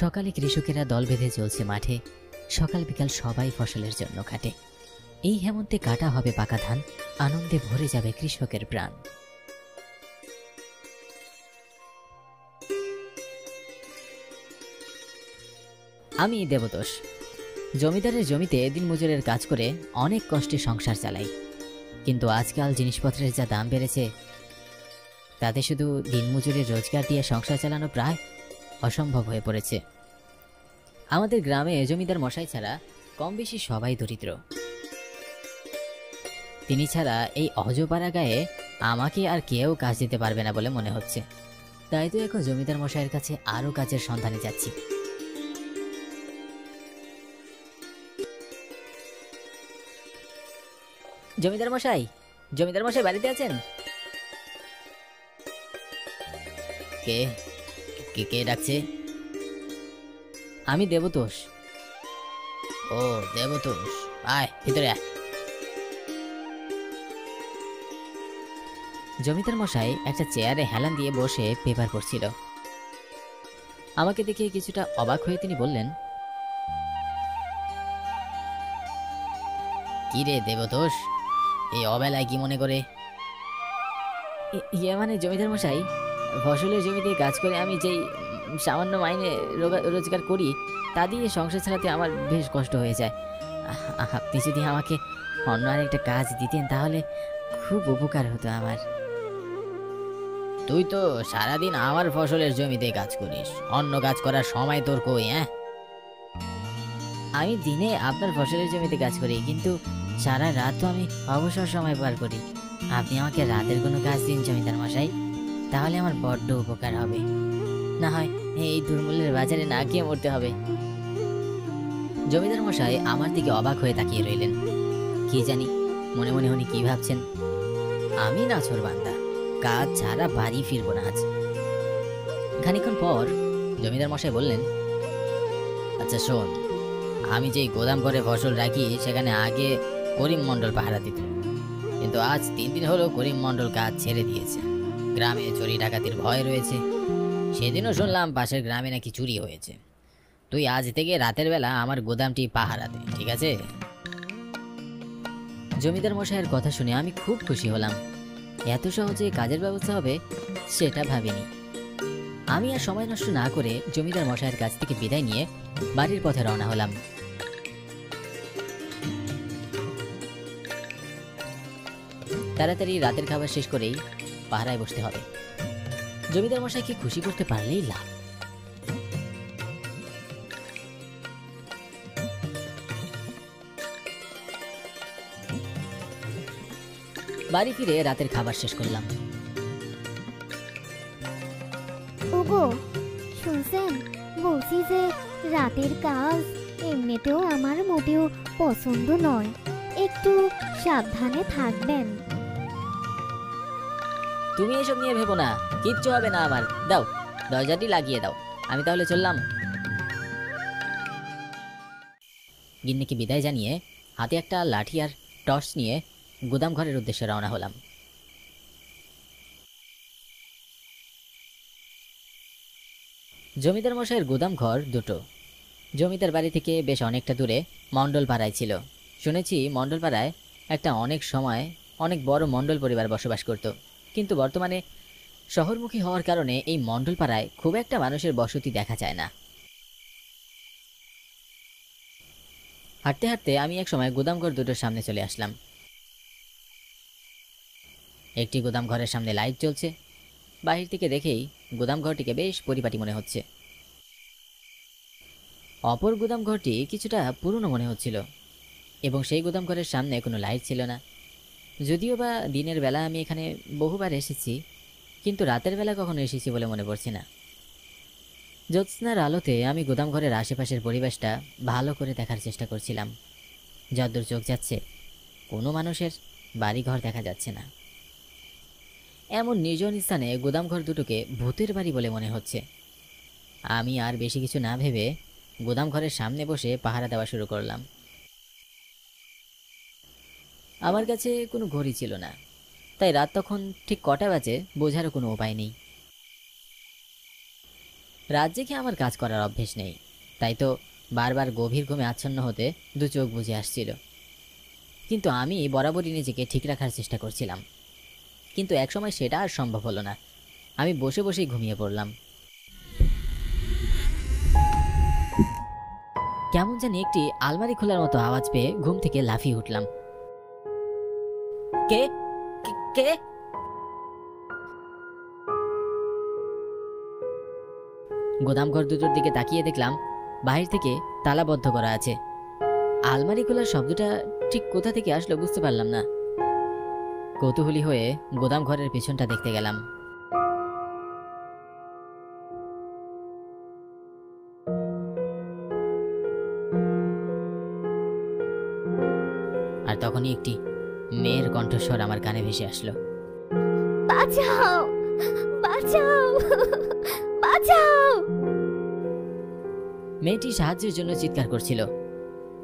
সকালে কৃষকেরা দল বেঁধে চলছে মাঠে। সকাল বিকাল সবাই ফসলের জন্য খাটে। এই হেমন্তে কাটা হবে পাকা ধান, আনন্দে ভরে যাবে কৃষকের প্রাণ। আমি দেবতোষ। জমিদারের জমিতে দিনমজুরের কাজ করে অনেক কষ্টে সংসার চালাই। কিন্তু আজকাল জিনিসপত্রের যা দাম বেড়েছে, তাতে শুধু দিনমজুরের রোজগার দিয়ে সংসার চালানো প্রায় অসম্ভব হয়ে পড়েছে। আমাদের গ্রামে জমিদার মশাই ছাড়া কম বেশি সবাই দরিদ্র। তিনি ছাড়া এই অজপাড়া গায়ে আমাকে আর কেউ কাজ দিতে পারবে না বলে মনে হচ্ছে। তাই তো এখন জমিদার মশাইয়ের কাছে আরো কাজের সন্ধানে যাচ্ছি। জমিদার মশাই, জমিদার মশাই বাড়িতে আছেন? কে কে কে ডাকছে? আমি দেবতোষ। ও দেবতোষ, আয় ভিতরে আয়। জমিদার মশাই একটা চেয়ারে হেলান দিয়ে বসে পেপার পড়ছিল। আমাকে দেখে কিছুটা অবাক হয়ে তিনি বললেন, কি রে দেবতোষ, এই অবেলায় কি মনে করে? ইয়ে মানে জমিদার মশাই, ফসলের জমিতে কাজ করে আমি যেই সামান্য মাইনে রোজগার করি, তা দিয়ে সংসার চালাতে আমার বেশ কষ্ট হয়ে যায়। আপনি যদি আমাকে অন্য আরেকটা কাজ দিতেন তাহলে খুব উপকার হতো আমার। তুই তো সারাদিন আমার ফসলের জমিতে কাজ করিস, অন্য কাজ করার সময় তোর কই? আমি দিনে আপনার ফসলের জমিতে কাজ করি, কিন্তু সারা রাত তো আমি অবসর সময় পার করি। আপনি আমাকে রাতের কোনো কাজ দিন জমিদার মশাই, তাহলে আমার বড্ড উপকার হবে। না হয় এই দুর্মূল্যের বাজারে না গিয়ে মরতে হবে। জমিদার মশাই আমার দিকে অবাক হয়ে তাকিয়ে রইলেন। কি জানি মনে মনে উনি কি ভাবছেন। আমি নাছোড়বান্দা, কাজ ছাড়া বাড়ি ফিরবো না আজ। খানিকক্ষণ পর জমিদার মশাই বললেন, আচ্ছা শোন, আমি যেই গোদাম করে ফসল রাখি সেখানে আগে করিম মণ্ডল পাহারা দিত, কিন্তু আজ 3 দিন হলো করিম মণ্ডল কাজ ছেড়ে দিয়েছে। গ্রামে চুরি ডাকাতির ভয় রয়েছে। সেদিনও শুনলাম পাশের গ্রামে নাকি চুরি হয়েছে। তুই আজ থেকে রাতের বেলা আমার গোদামটি পাহারা দে, ঠিক আছে? জমিদার মশাইয়ের কথা শুনে আমি খুব খুশি হলাম। এত সহজে কাজের ব্যবস্থা হবে সেটা ভাবিনি। আমি আর সময় নষ্ট না করে জমিদার মশাইয়ের কাছ থেকে বিদায় নিয়ে বাড়ির পথে রওনা হলাম। তাড়াতাড়ি রাতের খাবার শেষ করেই পাহারায় বসতে হবে। জমিদার মশাইকে খুশি করতে পারলেই লাভ। বাড়ি ফিরে রাতের খাবার শেষ করলাম। ওগো শুনছেন, বলছি যে রাতের কাজ এমনিতেও আমার মোটেও পছন্দ নয়, একটু সাবধানে থাকবেন। তুমি এসব নিয়ে ভেবো না, কিচ্ছু হবে না আমার। দাও দরজাটি লাগিয়ে দাও, আমি তাহলে চললাম। গিন্নিকে বিদায় জানিয়ে হাতে একটা লাঠি আর টর্চ নিয়ে গুদাম ঘরের উদ্দেশ্যে রওনা হলাম। জমিদার মশাইয়ের গুদাম ঘর দুটো। জমিদার বাড়ি থেকে বেশ অনেকটা দূরে মণ্ডল পাড়ায় ছিল। শুনেছি মণ্ডল পাড়ায় একটা অনেক সময় অনেক বড় মণ্ডল পরিবার বসবাস করত, কিন্তু বর্তমানে শহরমুখী হওয়ার কারণে এই মণ্ডল পাড়ায় খুব একটা মানুষের বসতি দেখা যায় না। হাঁটতে হাঁটতে আমি এক সময় গুদামঘর দুটোর সামনে চলে আসলাম। একটি গুদাম ঘরের সামনে লাইট জ্বলছে। বাহির থেকে দেখেই গুদাম ঘরটিকে বেশ পরিপাটি মনে হচ্ছে। অপর গুদাম ঘরটি কিছুটা পুরনো মনে হচ্ছিল, এবং সেই গুদাম ঘরের সামনে কোনো লাইট ছিল না। যদিও বা দিনের বেলা আমি এখানে বহুবার এসেছি, কিন্তু রাতের বেলা কখনো এসেছি বলে মনে পড়ছে না। জ্যোৎস্নার আলোতে আমি গুদাম ঘরের আশেপাশের পরিবেশটা ভালো করে দেখার চেষ্টা করছিলাম। যদ্দূর চোখ যাচ্ছে কোনো মানুষের বাড়িঘর দেখা যাচ্ছে না। এমন নির্জন স্থানে গুদামঘর দুটোকে ভূতের বাড়ি বলে মনে হচ্ছে। আমি আর বেশি কিছু না ভেবে গুদামঘরের সামনে বসে পাহারা দেওয়া শুরু করলাম। আমার কাছে কোনো ঘড়ি ছিল না, তাই রাত তখন ঠিক কটা বাজে বোঝারও কোনো উপায় নেই। রাত জেগে আমার কাজ করার অভ্যেস নেই, তাই তো বারবার গভীর ঘুমে আচ্ছন্ন হতে দু চোখ বুজে আসছিল। কিন্তু আমি বরাবরই নিজেকে ঠিক রাখার চেষ্টা করছিলাম, কিন্তু একসময় সেটা আর সম্ভব হলো না। আমি বসে বসেই ঘুমিয়ে পড়লাম। কেমন জানি একটি আলমারি খোলার মতো আওয়াজ পেয়ে ঘুম থেকে লাফিয়ে উঠলাম। কে কে- কে? গোদামঘর দুটোর দিকে তাকিয়ে দেখলাম বাহির থেকে তালাবদ্ধ করা আছে। আলমারি খোলার শব্দটা ঠিক কোথা থেকে আসলো বুঝতে পারলাম না। কৌতূহলী হয়ে গোদাম ঘরের পিছনটা দেখতে গেলাম। আর তখনই একটি মেয়ের কণ্ঠস্বর আমার কানে ভেসে আসলো। বাঁচাও, বাঁচাও, বাঁচাও। মেয়েটি সাহায্যের জন্য চিৎকার করছিল।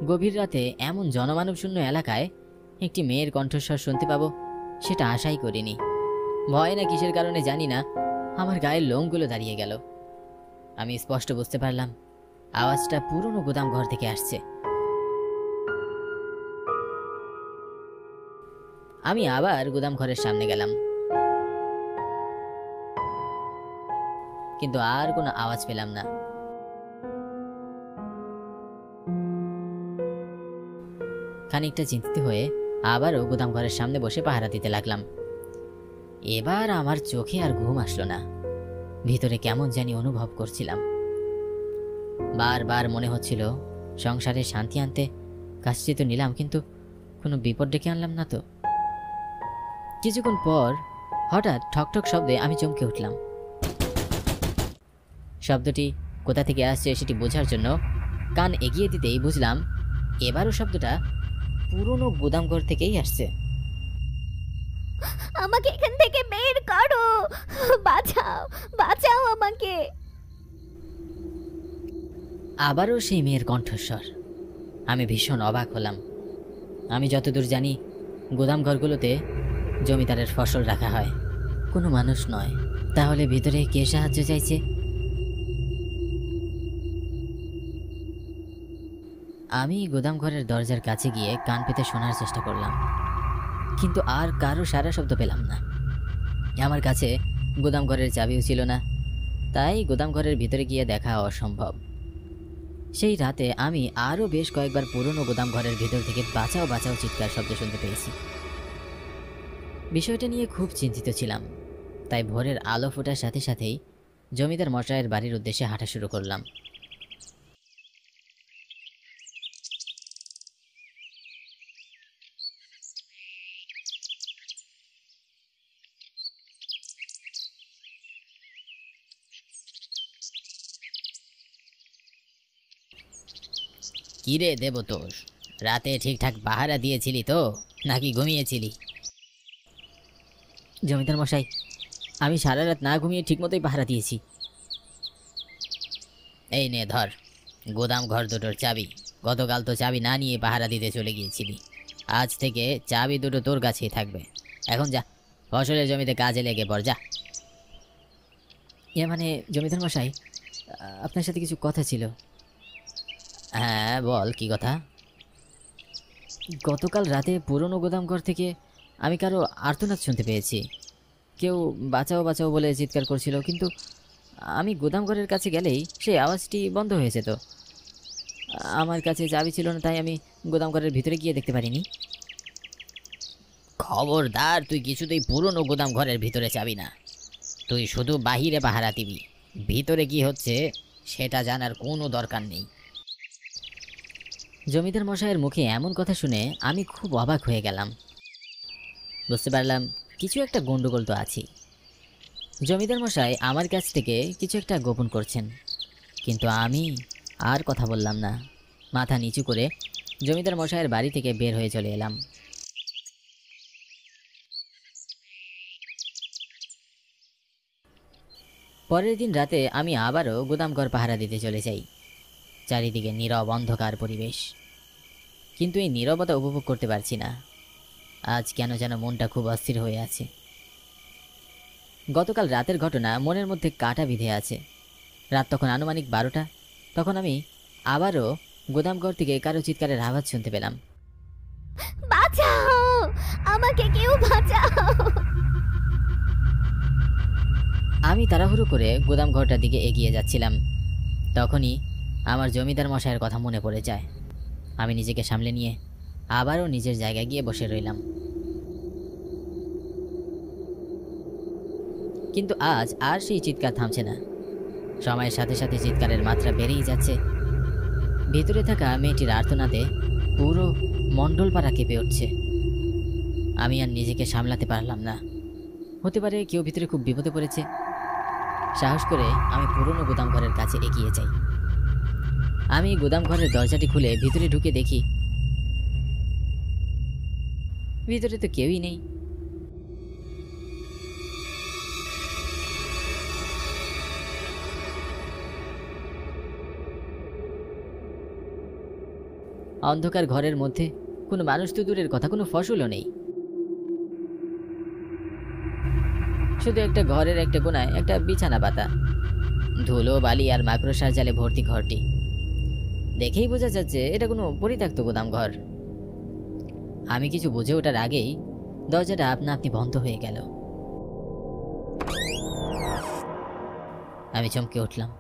গভীর রাতে এমন জনমানবশূন্য এলাকায় একটি মেয়ের কণ্ঠস্বর শুনতে পাবো সেটা আশাই করিনি। ভয় না কিসের কারণে জানি না, আমার গায়ের লোমগুলো দাঁড়িয়ে গেল। আমি স্পষ্ট বুঝতে পারলাম আওয়াজটা পুরনো গোদাম ঘর থেকে আসছে। আমি আবার গোদাম ঘরের সামনে গেলাম, কিন্তু আর কোনো আওয়াজ পেলাম না। খানিকটা চিন্তিত হয়ে আবারও গোদাম ঘরের সামনে বসে পাহারা দিতে লাগলাম। এবার আমার চোখে আর ঘুম আসলো না। ভিতরে কেমন জানি অনুভব করছিলাম। বারবার মনে হচ্ছিল সংসারে শান্তি আনতে কাজটি তো নিলাম, কিন্তু কোনো বিপদ ডেকে আনলাম না তো। কিছুক্ষণ পর হঠাৎ ঠকঠক শব্দে আমি চমকে উঠলাম। শব্দটি কোথা থেকে আসছে সেটি বোঝার জন্য কান এগিয়ে দিতেই বুঝলাম এবারও শব্দটা পুরনো গোদামঘর থেকেই আসছে। আমাকে এখান থেকে বের করো, বাঁচাও, বাঁচাও আমাকে। আবারও সেই মেয়ের কণ্ঠস্বর। আমি ভীষণ অবাক হলাম। আমি যতদূর জানি গোদামঘরগুলোতে জমিদারের ফসল রাখা হয়, কোনো মানুষ নয়। তাহলে ভিতরে কে সাহায্য চাইছে? আমি গোদামঘরের দরজার কাছে গিয়ে কান পেতে শোনার চেষ্টা করলাম, কিন্তু আর কারো সারা শব্দ পেলাম না। আমার কাছে গোদামঘরের চাবিও ছিল না, তাই গোদামঘরের ভিতরে গিয়ে দেখা অসম্ভব। সেই রাতে আমি আরও বেশ কয়েকবার পুরনো গোদামঘরের ভিতর থেকে বাঁচাও বাঁচাও চিৎকার শব্দ শুনতে পেয়েছি। বিষয়টা নিয়ে খুব চিন্তিত ছিলাম, তাই ভোরের আলো ফোটার সাথে সাথেই জমিদার মশাইয়ের বাড়ির উদ্দেশ্যে হাঁটা শুরু করলাম। কিরে দেবতোষ, রাতে ঠিকঠাক পাহারা দিয়েছিলি তো, নাকি ঘুমিয়েছিলি? জমিদার মশাই, আমি সারা রাত না ঘুমিয়ে ঠিকমতোই পাহারা দিয়েছি। এই নে ধর গোদাম ঘর দুটোর চাবি। গতকাল তো চাবি না নিয়ে পাহারা দিতে চলে গিয়েছিলি, আজ থেকে চাবি দুটো তোর কাছেই থাকবে। এখন যা, ফসলের জমিতে কাজে লেগে পড়, যা। মানে জমিদার মশাই, আপনার সাথে কিছু কথা ছিল। হ্যাঁ বল, কি কথা? গতকাল রাতে পুরনো গোদামঘর থেকে আমি কারো আর্তনাদ শুনতে পেয়েছি। কেউ বাঁচাও বাঁচাও বলে চিৎকার করছিল, কিন্তু আমি গোদামঘরের কাছে গেলেই সেই আওয়াজটি বন্ধ হয়ে যেত। আমার কাছে চাবি ছিল না, তাই আমি গোদামঘরের ভিতরে গিয়ে দেখতে পারিনি। খবরদার, তুই কিছুতেই পুরনো গোদামঘরের ভিতরে যাবি না। তুই শুধু বাহিরে পাহারা দিবি, ভিতরে কি হচ্ছে সেটা জানার কোনো দরকার নেই। জমিদার মশাইয়ের মুখে এমন কথা শুনে আমি খুব অবাক হয়ে গেলাম। বুঝতে পারলাম কিছু একটা গন্ডগোল তো আছে। জমিদার মশাই আমার কাছ থেকে কিছু একটা গোপন করছেন, কিন্তু আমি আর কথা বললাম না। মাথা নিচু করে জমিদার মশাইয়ের বাড়ি থেকে বের হয়ে চলে এলাম। পরের দিন রাতে আমি আবারও গোদামঘর পাহারা দিতে চলে যাই। চারিদিকে নীরব অন্ধকার পরিবেশ, কিন্তু এই নীরবতা উপভোগ করতে পারছি না। আজ কেন যেন মনটা খুব অস্থির হয়ে আছে। গতকাল রাতের ঘটনা মনের মধ্যে কাঁটা বিঁধে আছে। রাত তখন আনুমানিক 12টা। তখন আমি আবারও গোদামঘর থেকে কারো চিৎকারের আওয়াজ শুনতে পেলাম। বাঁচাও, আমাকে কেউ বাঁচাও। আমি তাড়াহুড়ো করে গোদামঘরটার দিকে এগিয়ে যাচ্ছিলাম। তখনই আমার জমিদার মশাইয়ের কথা মনে পড়ে যায়। আমি নিজেকে সামলে নিয়ে আবারও নিজের জায়গায় গিয়ে বসে রইলাম। কিন্তু আজ আর সেই চিৎকার থামছে না। সময়ের সাথে সাথে চিৎকারের মাত্রা বেড়েই যাচ্ছে। ভিতরে থাকা মেয়েটির আর্তনাদে পুরো মণ্ডলপাড়া কেঁপে উঠছে। আমি আর নিজেকে সামলাতে পারলাম না। হতে পারে কেউ ভিতরে খুব বিপদে পড়েছে। সাহস করে আমি পুরনো গোদামঘরের কাছে এগিয়ে যাই। আমি গোদামঘরের দরজাটি খুলে ভিতরে ঢুকে দেখি ভিতরে তো কেউই নেই। অন্ধকার ঘরের মধ্যে কোনো মানুষ তো দূরের কথা, কোনো ফসলও নেই। শুধু একটা ঘরের একটা কোনায় একটা বিছানা পাতা, ধুলো বালি আর মাকড়সার জালে ভর্তি ঘরটি। দেখেই বোঝা যাচ্ছে এটা কোনো পরিত্যক্ত গোদাম ঘর। আমি কিছু বুঝে ওঠার আগেই দরজাটা আপনা আপনি বন্ধ হয়ে গেল। আমি চমকে উঠলাম।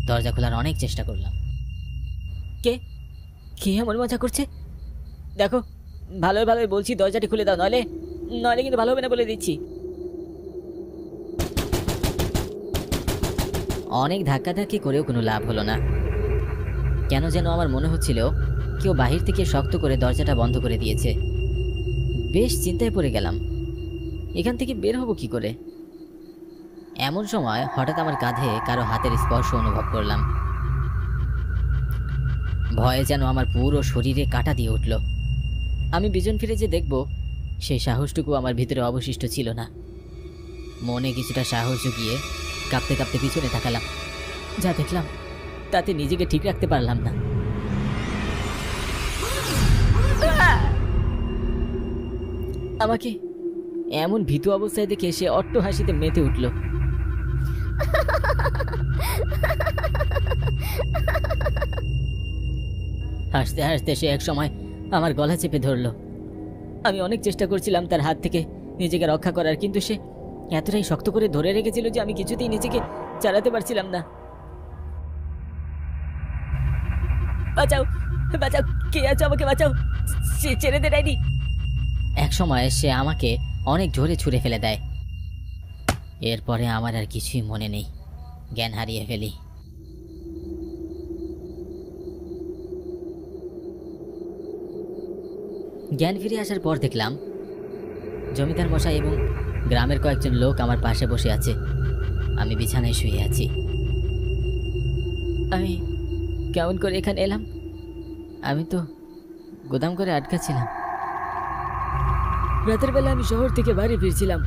দরজা খোলার অনেক চেষ্টা করলাম। কে কে এমন মজা করছে? দেখো, ভালোই ভালোই বলছি দরজাটি খুলে দাও, নইলে নইলে কিন্তু ভালো হবে না বলে দিচ্ছি। অনেক ধাক্কাধাক্কি করেও কোনো লাভ হলো না। কেন যেন আমার মনে হচ্ছিল কেউ বাহির থেকে শক্ত করে দরজাটা বন্ধ করে দিয়েছে। বেশ চিন্তায় পড়ে গেলাম, এখান থেকে বের হব কি করে। এমন সময় হঠাৎ আমার কাঁধে কারো হাতের স্পর্শ অনুভব করলাম। ভয়ে যেন আমার পুরো শরীরে কাঁটা দিয়ে উঠল। আমি পিছন ফিরে যে দেখব, সেই সাহসটুকু আমার ভিতরে অবশিষ্ট ছিল না। মনে কিছুটা সাহস জুগিয়ে কাঁপতে কাঁপতে পিছনে তাকালাম। যা দেখলাম তাতে নিজেকে ঠিক রাখতে পারলাম না। আমাকে এমন ভীতু অবস্থায় দেখে সে অট্ট হাসিতে মেতে উঠল। হাসতে হাসতে সে এক সময় আমার গলা চেপে ধরল। আমি অনেক চেষ্টা করছিলাম তার হাত থেকে নিজেকে রক্ষা করার, কিন্তু সে এতটাই শক্ত করে ধরে রেখেছিল যে আমি কিছুতেই নিজেকে চালাতে পারছিলাম না। বাঁচাও, বাঁচাও, কে আছো, আমাকে বাঁচাও, ছেড়ে দে ডাইনি। এক সময় সে আমাকে অনেক জোরে ছুঁড়ে ফেলে দেয়। এরপরে আমার আর কিছুই মনে নেই, জ্ঞান হারিয়ে ফেলি। জ্ঞান ফিরে আসার পর দেখলাম জমিদার মশাই এবং গ্রামের কয়েকজন লোক আমার পাশে বসে আছে। আমি বিছানায় শুয়ে আছি। আমি কেমন করে এখানে এলাম? আমি তো গোদাম করে আটকা ছিলাম। রাতের বেলা আমি শহর থেকে বাড়ি ফিরছিলাম,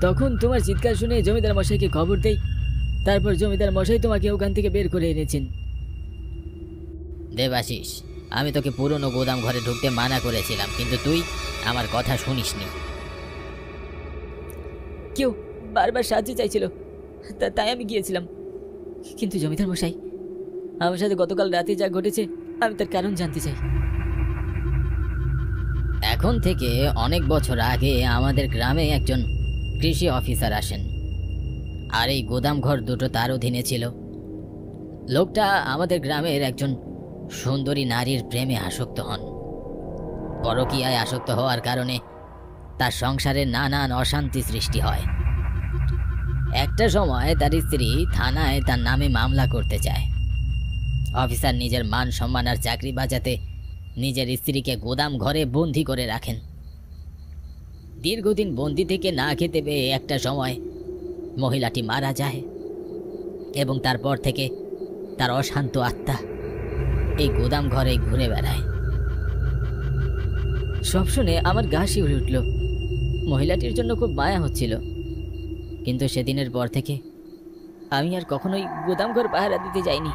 তখন তোমার চিৎকার শুনে জমিদার মশাইকে খবর দেই। তারপর জমিদার মশাই তোমাকে ওখান থেকে বের করে এনেছেন। দেবাশিস, আমি তোকে পুরনো গোদাম ঘরে ঢুকতে মানা করেছিলাম, কিন্তু তুই আমার কথা শুনিসনি। কেউ বারবার সাহায্য চাইছিল, তাই আমি গিয়েছিলাম। কিন্তু জমিদার মশাই, আমার সাথে গতকাল রাতে যা ঘটেছে আমি তার কারণ জানতে চাই। এখন থেকে অনেক বছর আগে আমাদের গ্রামে একজন কৃষি অফিসার আসেন, আর এই গোদাম ঘর দুটো তার অধীনে ছিল। লোকটা আমাদের গ্রামের একজন সুন্দরী নারীর প্রেমে আসক্ত হন। পরকীয়ায় আসক্ত হওয়ার কারণে তার সংসারে নানান অশান্তি সৃষ্টি হয়। একটা সময় তার স্ত্রী থানায় তার নামে মামলা করতে চায়। অফিসার নিজের মান সম্মান আর চাকরি বাঁচাতে নিজের স্ত্রীকে গোদাম ঘরে বন্দি করে রাখেন। দীর্ঘদিন বন্দি থেকে না খেতে পেয়ে একটা সময় মহিলাটি মারা যায়, এবং তারপর থেকে তার অশান্ত আত্মা এই গোদাম ঘরে ঘুরে বেড়ায়। সব শুনে আমার গা শিউরে উঠল। মহিলাটির জন্য খুব মায়া হচ্ছিল, কিন্তু সেদিনের পর থেকে আমি আর কখনোই গোদাম ঘর পাহারা দিতে যাইনি।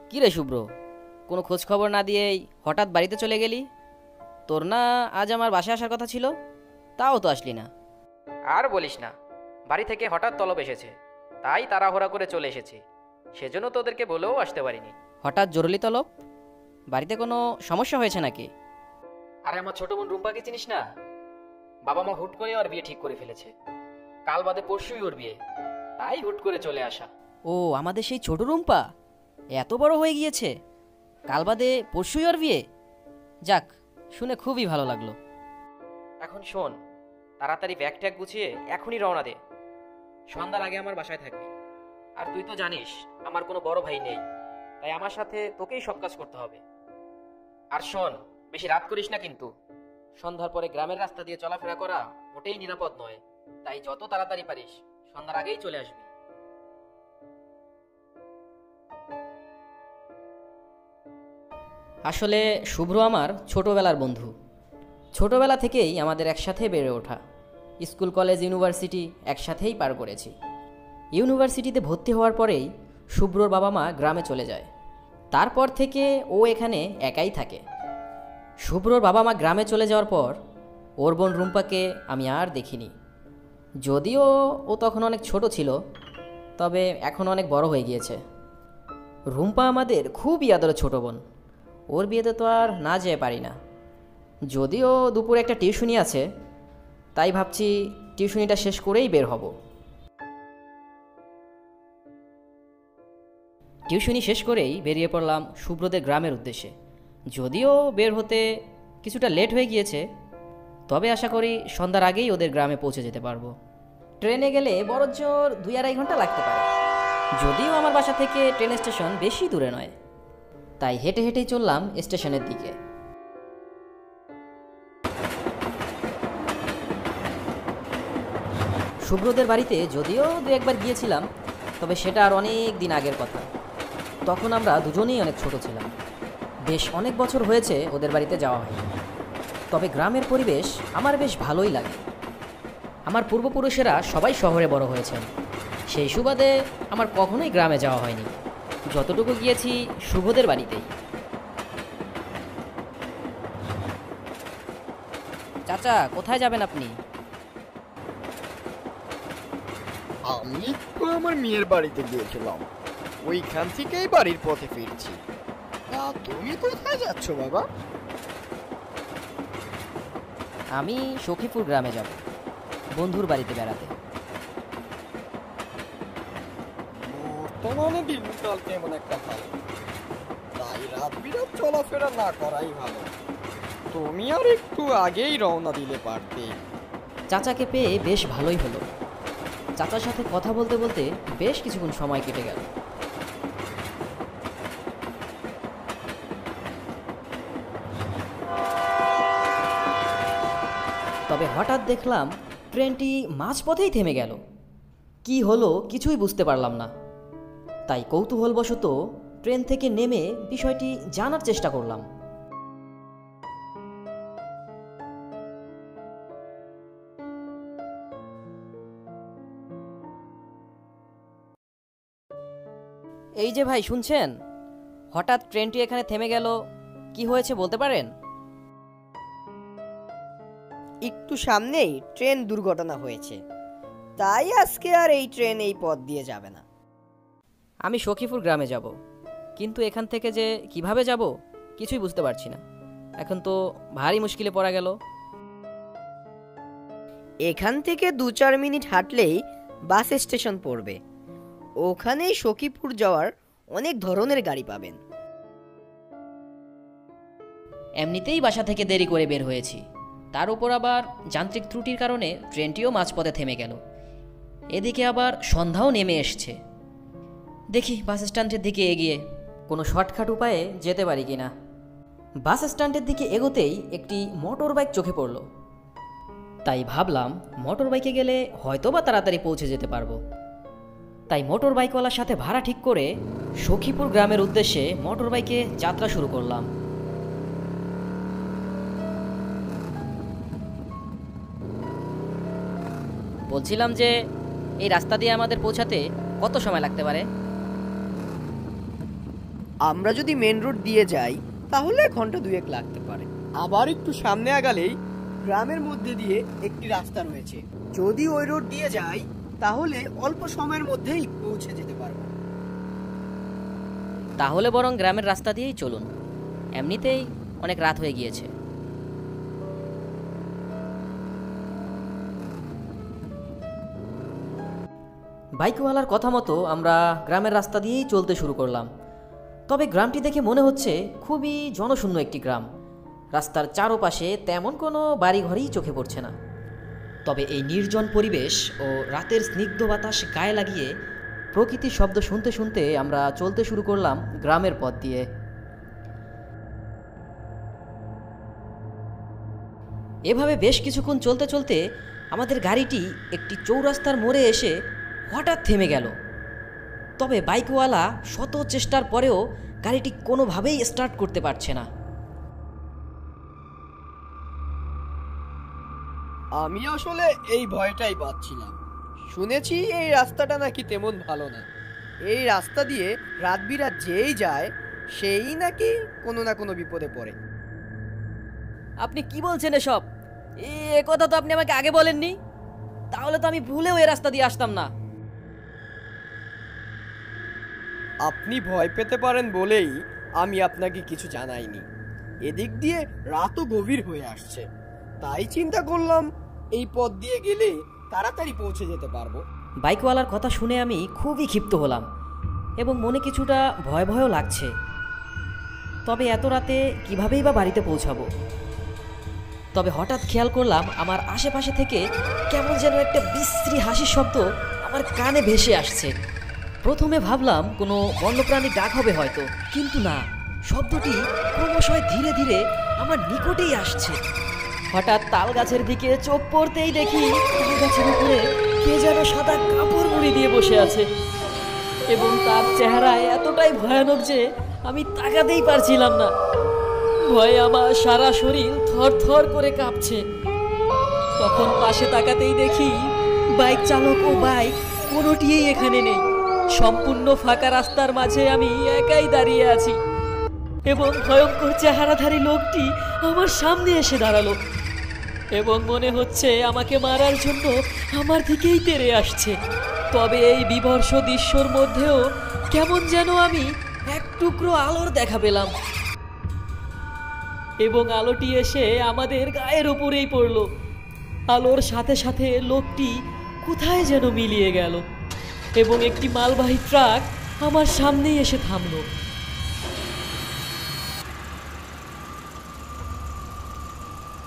কী রে শুভ্র, কোনো খোঁজ খবর না দিয়েই হঠাৎ বাড়িতে চলে গেলি? তোর না আজ আমার বাসায় আসার কথা ছিল, তাও তো আসলি না। আর বলিস না, বাড়ি থেকে হঠাৎ তলব এসেছে, তাই তাড়াহুড়া করে চলে এসেছি। সেজন্য তোদেরকে বলেও আসতে পারিনি। হঠাৎ জরুরি তলব? বাড়িতে কোনো সমস্যা হয়েছে নাকি? আরে আমার ছোট বোন রুম্পাকে চিনিস না? বাবা মা হুট করে ওর বিয়ে ঠিক করে ফেলেছে। কাল বাদে পরশুই ওর বিয়ে, তাই হুট করে চলে আসা। ও, আমাদের সেই ছোট রুম্পা এত বড় হয়ে গিয়েছে? কাল বাদে পরশুই ওর বিয়ে? যাক, শুনে খুবই ভালো লাগলো। এখন শোন, তাড়াতাড়ি ব্যাগ ট্যাগ গুছিয়ে এখনই রওনা দে। সন্ধ্যার আগে আমার বাসায় থাকবি। আর তুই তো জানিস আমার কোনো বড় ভাই নেই, তাই আমার সাথে তোকেই সব কাজ করতে হবে। আর শোন, বেশি রাত করিস না কিন্তু। সন্ধ্যার পরে গ্রামের রাস্তা দিয়ে চলাফেরা করা মোটেই নিরাপদ নয়, তাই যত তাড়াতাড়ি পারিস সন্ধ্যার আগেই চলে আসবি। আসলে শুভ্র আমার ছোটবেলার বন্ধু। ছোটবেলা থেকেই আমাদের একসাথে বেড়ে ওঠা। স্কুল কলেজ ইউনিভার্সিটি একসাথেই পার করেছি। ইউনিভার্সিটিতে ভর্তি হওয়ার পরেই শুভ্রর বাবা মা গ্রামে চলে যায়। তারপর থেকে ও এখানে একাই থাকে। শুভ্রর বাবা মা গ্রামে চলে যাওয়ার পর ওর বোন রুম্পাকে আমি আর দেখিনি। যদিও ও তখন অনেক ছোট ছিল, তবে এখন অনেক বড় হয়ে গিয়েছে। রুম্পা আমাদের খুবই আদরের ছোট বোন। ওর বিয়েতে তো আর না যেতে পারি না। যদিও দুপুরে একটা টিউশনি আছে, তাই ভাবছি টিউশনিটা শেষ করেই বের হব। টিউশনি শেষ করেই বেরিয়ে পড়লাম শুভ্রদের গ্রামের উদ্দেশ্যে। যদিও বের হতে কিছুটা লেট হয়ে গিয়েছে, তবে আশা করি সন্ধ্যার আগেই ওদের গ্রামে পৌঁছে যেতে পারবো। ট্রেনে গেলে বড়জোর 2-2.5 ঘন্টা লাগতে পারে। যদিও আমার বাসা থেকে ট্রেন স্টেশন বেশি দূরে নয়, তাই হেঁটে হেঁটেই চললাম স্টেশনের দিকে। শুভ্রদের বাড়িতে যদিও 2-1 বার গিয়েছিলাম, তবে সেটা আর অনেক দিন আগের কথা। তখন আমরা দুজনেই অনেক ছোট ছিলাম। বেশ অনেক বছর হয়েছে ওদের বাড়িতে যাওয়া হয়নি। তবে গ্রামের পরিবেশ আমার বেশ ভালোই লাগে। আমার পূর্বপুরুষেরা সবাই শহরে বড় হয়েছেন, সেই সুবাদে আমার কখনোই গ্রামে যাওয়া হয়নি। যতটুকু গিয়েছি শুভদের বাড়িতেই। চাচা, কোথায় যাবেন আপনি? আমি তো আমার মেয়ের বাড়িতে গিয়েছিলাম, ওইখান থেকেই বাড়ির পথে ফিরছি। তা তুমি কোথায় যাচ্ছ বাবা? আমি সখীপুর গ্রামে যাব, বন্ধুর বাড়িতে বেড়াতে। বর্তমানে দিনকাল কেমন একটা ভালো, তাই রাত বিরাত চলাফেরা না করাই ভালো। তুমি আর একটু আগেই রওনা দিলে পারতে। চাচাকে পেয়ে বেশ ভালোই হলো। চাচার সাথে কথা বলতে বলতে বেশ কিছুক্ষণ সময় কেটে গেল। তবে হঠাৎ দেখলাম ট্রেনটি মাঝপথেই থেমে গেল। কি হলো কিছুই বুঝতে পারলাম না। তাই কৌতূহলবশত ট্রেন থেকে নেমে বিষয়টি জানার চেষ্টা করলাম। এই যে ভাই, শুনছেন? হঠাৎ ট্রেনটি এখানে থেমে গেল, কি হয়েছে বলতে পারেন? একটু সামনেই ট্রেন দুর্ঘটনা হয়েছে, তাই আজকে আর এই ট্রেন এই পথ দিয়ে যাবে না। আমি সখীপুর গ্রামে যাব, কিন্তু এখান থেকে যে কিভাবে যাব কিছুই বুঝতে পারছি না। এখন তো ভারী মুশকিলে পড়া গেল। এখান থেকে 2-4 মিনিট হাঁটলেই বাস স্টেশন পড়বে। ওখানেই সখীপুর যাওয়ার অনেক ধরনের গাড়ি পাবেন। এমনিতেই বাসা থেকে দেরি করে বের হয়েছি, তার উপর আবার যান্ত্রিক ত্রুটির কারণে ট্রেনটিও মাঝপথে থেমে গেল। এদিকে আবার সন্ধ্যাও নেমে এসছে। দেখি বাস স্ট্যান্ডের দিকে এগিয়ে কোনো শর্টকাট উপায়ে যেতে পারি কিনা। বাস স্ট্যান্ডের দিকে এগোতেই একটি মোটর বাইক চোখে পড়ল। তাই ভাবলাম মোটর বাইকে গেলে হয়তো বা তাড়াতাড়ি পৌঁছে যেতে পারবো। তাই মোটর বাইকওয়ালার সাথে ভাড়া ঠিক করে সখীপুর গ্রামের উদ্দেশ্যে মোটর বাইকে যাত্রা শুরু করলাম। বলছিলাম যে এই রাস্তা দিয়ে আমাদের পৌঁছাতে কত সময় লাগতে পারে? আমরা যদি মেন রোড দিয়ে যাই তাহলে ঘন্টা দুয়েক লাগতে পারে। আবার একটু সামনে আগালেই গ্রামের মধ্যে দিয়ে একটি রাস্তা রয়েছে। যদি ওই রোড দিয়ে যাই তাহলে অল্প সময়ের মধ্যেই পৌঁছে যেতে পারবো। তাহলে বরং গ্রামের রাস্তা দিয়েই চলুন, এমনিতেই অনেক রাত হয়ে গিয়েছে। বাইকওয়ালার কথা মতো আমরা গ্রামের রাস্তা দিয়েই চলতে শুরু করলাম। তবে গ্রামটি দেখে মনে হচ্ছে খুবই জনশূন্য একটি গ্রাম। রাস্তার চারপাশে তেমন কোনো বাড়িঘরই চোখে পড়ছে না। তবে এই নির্জন পরিবেশ ও রাতের স্নিগ্ধ বাতাস গায়ে লাগিয়ে প্রকৃতির শব্দ শুনতে শুনতে আমরা চলতে শুরু করলাম গ্রামের পথ দিয়ে। এভাবে বেশ কিছুক্ষণ চলতে চলতে আমাদের গাড়িটি একটি চৌরাস্তার মোড়ে এসে হঠাৎ থেমে গেল। তবে বাইকওয়ালা শত চেষ্টার পরেও গাড়িটি কোনোভাবেই স্টার্ট করতে পারছে না। আমি আসলে এই ভয়টাই পাচ্ছিলাম। শুনেছি এই রাস্তাটা নাকি তেমন ভালো না। এই রাস্তা দিয়ে রাত বিরাত যেই যায় সেই নাকি কোনো না কোনো বিপদে পড়ে। আপনি কি বলছেন এসব? এ কথা তো আপনি আমাকে আগে বলেননি। তাহলে তো আমি ভুলেও এই রাস্তা দিয়ে আসতাম না। আপনি ভয় পেতে পারেন বলেই আমি আপনাকে কিছু জানাইনি। এদিক দিয়ে রাতও গভীর হয়ে আসছে, তাই চিন্তা করলাম এই পথ দিয়ে গেলে তাড়াতাড়ি পৌঁছে যেতে পারবো। বাইকওয়ালার কথা শুনে আমি খুবই ক্ষিপ্ত হলাম এবং মনে কিছুটা ভয় ভয়ও লাগছে। তবে এত রাতে কীভাবেই বা বাড়িতে পৌঁছাবো? তবে হঠাৎ খেয়াল করলাম আমার আশেপাশে থেকে কেমন যেন একটা বিশ্রী হাসির শব্দ আমার কানে ভেসে আসছে। প্রথমে ভাবলাম কোনো বন্যপ্রাণী ডাক হবে হয়তো, কিন্তু না, শব্দটি ক্রমশ ধীরে ধীরে আমার নিকটেই আসছে। হঠাৎ তাল গাছের দিকে চোখ পড়তেই দেখি তাল গাছের উপরে কে যেন সাদা কাপড় মুড়ি দিয়ে বসে আছে এবং তার চেহারায় এতটাই ভয়ানক যে আমি তাকাতেই পারছিলাম না। ভয়ে আমার সারা শরীর থরথর করে কাঁপছে। তখন পাশে তাকাতেই দেখি বাইক চালক ও বাইক কোনোটিই এখানে নেই। সম্পূর্ণ ফাঁকা রাস্তার মাঝে আমি একাই দাঁড়িয়ে আছি এবং ভয়ঙ্কর চেহারাধারী লোকটি আমার সামনে এসে দাঁড়ালো এবং মনে হচ্ছে আমাকে মারার জন্য আমার দিকেই তেড়ে আসছে। তবে এই বিভৎস দৃশ্যর মধ্যেও কেমন যেন আমি এক টুকরো আলোর দেখা পেলাম এবং আলোটি এসে আমাদের গায়ের উপরেই পড়ল। আলোর সাথে সাথে লোকটি কোথায় যেন মিলিয়ে গেল এবং একটি মালবাহী ট্রাক আমার সামনেই এসে থামলো।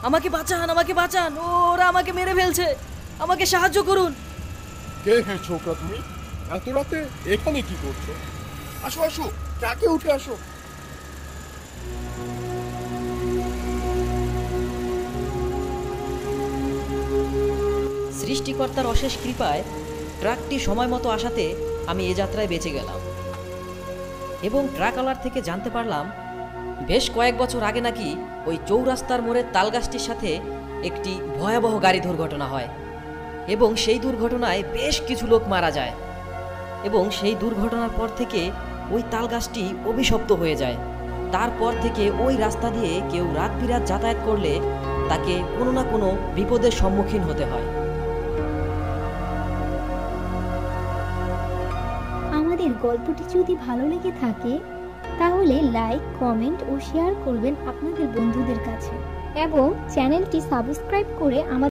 আমাকে বাঁচান, আমাকে বাঁচান, ওরা আমাকে মেরে ফেলছে, আমাকে সাহায্য করুন। কে হে ছোকরা, তুমি এত রাতে এখানে কি করছো? আসো আসো, ট্রাকে উঠে আসো। সৃষ্টিকর্তার অশেষ কৃপায় ট্রাকটি সময় মতো আসাতে আমি এ যাত্রায় বেঁচে গেলাম এবং ট্রাকওয়ালার থেকে জানতে পারলাম বেশ কয়েক বছর আগে নাকি ওই চৌরাস্তার মোড়ের তালগাছটির সাথে একটি ভয়াবহ গাড়ি দুর্ঘটনা হয় এবং সেই দুর্ঘটনায় বেশ কিছু লোক মারা যায় এবং সেই দুর্ঘটনার পর থেকে ওই তালগাছটি অভিশপ্ত হয়ে যায়। তারপর থেকে ওই রাস্তা দিয়ে কেউ রাত বিরাত যাতায়াত করলে তাকে কোনো না কোনো বিপদের সম্মুখীন হতে হয়। আমাদের গল্পটি যদি ভালো লেগে থাকে তাহলে লাইক, কমেন্ট ও শেয়ার করবেন আপনাদের বন্ধুদের কাছে এবং চ্যানেলটি সাবস্ক্রাইব করে আমাদের